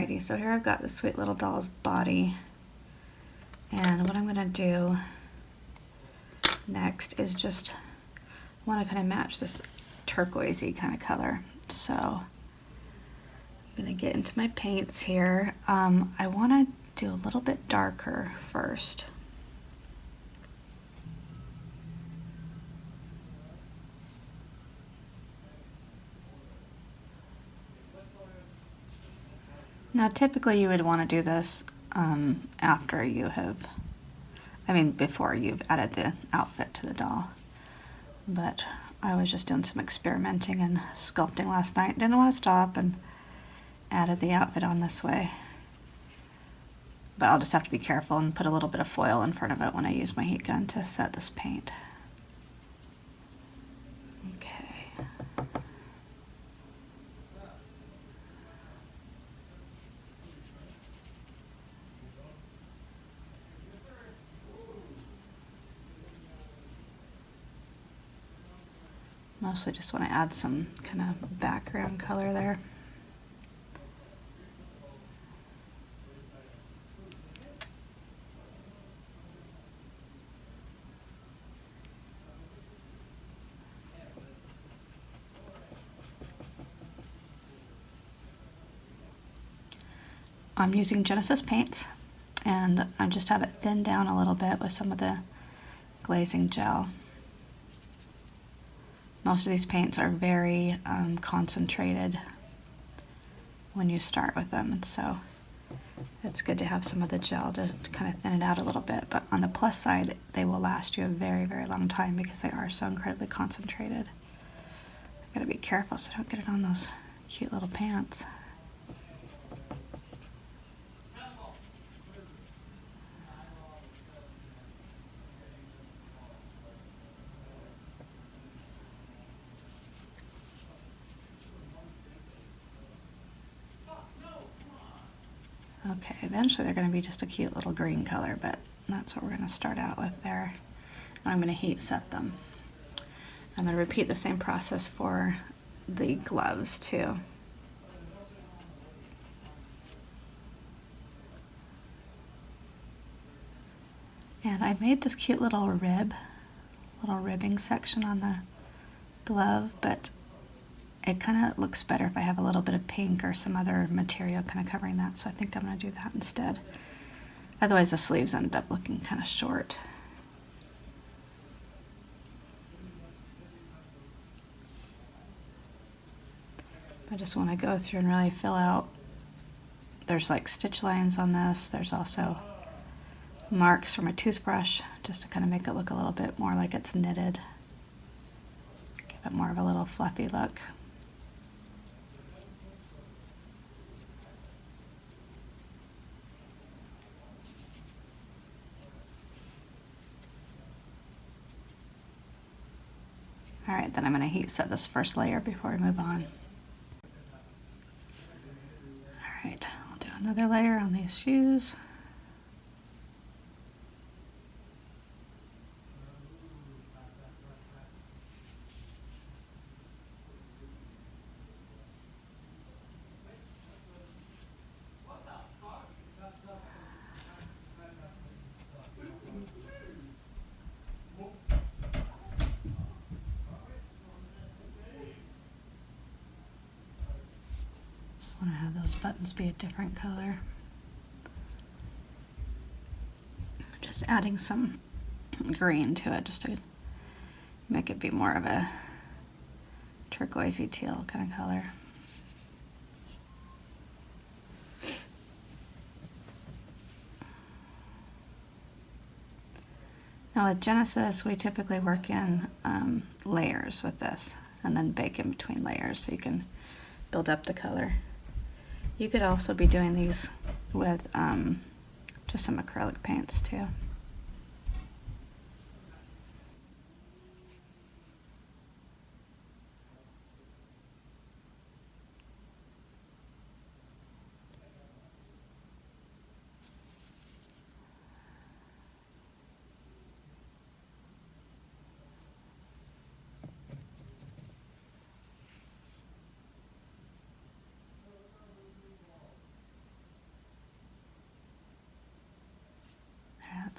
Alrighty, so here I've got the sweet little doll's body, and what I'm going to do next is just want to kind of match this turquoisey kind of color. So I'm going to get into my paints here. I want to do a little bit darker first. Now typically you would want to do this after you have, before you've added the outfit to the doll. But I was just doing some experimenting and sculpting last night. Didn't want to stop and added the outfit on this way. But I'll just have to be careful and put a little bit of foil in front of it when I use my heat gun to set this paint. Okay. Mostly just want to add some kind of background color there. I'm using Genesis paints, and I just have it thinned down a little bit with some of the glazing gel. Most of these paints are very concentrated when you start with them, and so it's good to have some of the gel to kind of thin it out a little bit. But on the plus side, they will last you a very, very long time because they are so incredibly concentrated. I gotta be careful so I don't get it on those cute little pants. Okay, eventually they're going to be just a cute little green color, but that's what we're going to start out with there. I'm going to heat set them. I'm going to repeat the same process for the gloves too. And I made this cute little ribbing section on the glove, but it kind of looks better if I have a little bit of pink or some other material kind of covering that, so I think I'm going to do that instead. Otherwise the sleeves ended up looking kind of short. I just want to go through and really fill out. There's like stitch lines on this. There's also marks from a toothbrush just to kind of make it look a little bit more like it's knitted. Give it more of a little fluffy look. Alright, then I'm going to heat set this first layer before we move on. Alright, I'll do another layer on these shoes. I want to have those buttons be a different color. Just adding some green to it just to make it be more of a turquoisey teal kind of color. Now with Genesis, we typically work in layers with this and then bake in between layers so you can build up the color. You could also be doing these with just some acrylic paints too.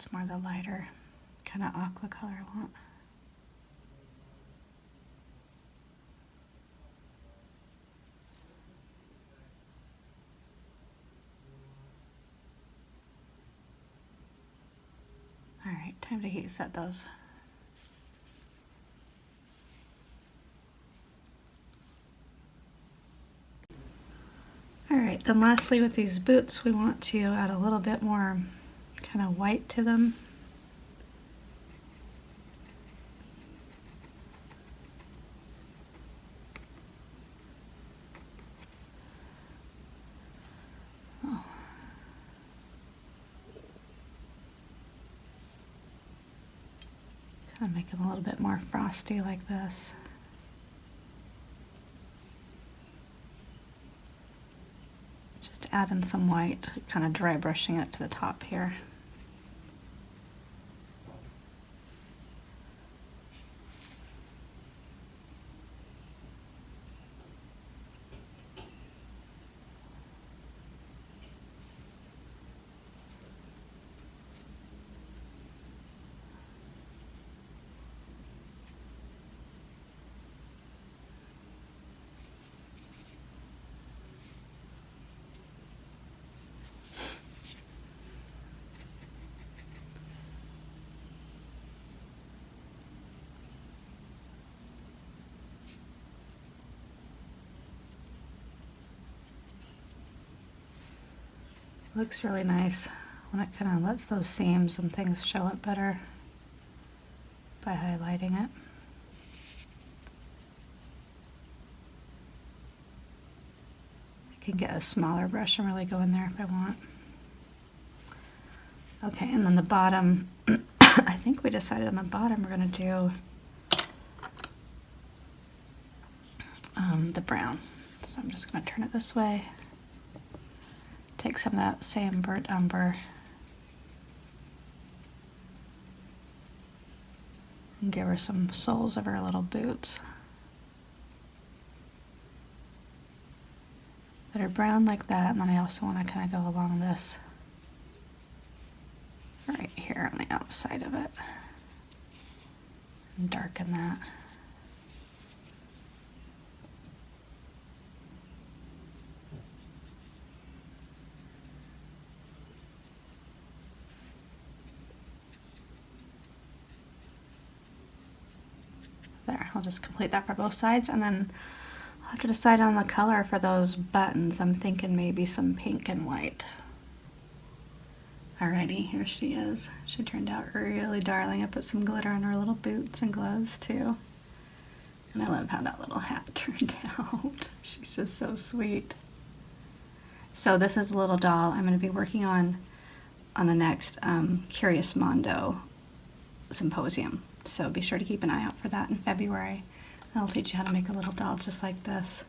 it's more the lighter kind of aqua color I want. All right, time to heat set those. All right, then lastly with these boots, we want to add a little bit more kind of white to them. Oh. Kind of make them a little bit more frosty like this. Just add in some white, kind of dry brushing it to the top here. Looks really nice when it kind of lets those seams and things show up better by highlighting it. I can get a smaller brush and really go in there if I want. Okay, and then the bottom, I think we decided on the bottom we're going to do the brown. So I'm just going to turn it this way. Take some of that same burnt umber and give her some soles of her little boots that are brown like that, and then I also want to kind of go along this right here on the outside of it and darken that. There, I'll just complete that for both sides, and then I'll have to decide on the color for those buttons. I'm thinking maybe some pink and white. Alrighty, here she is. She turned out really darling. I put some glitter on her little boots and gloves too. And I love how that little hat turned out. She's just so sweet. So this is a little doll I'm going to be working on the next Curious Mondo symposium. So be sure to keep an eye out for that in February. And I'll teach you how to make a little doll just like this.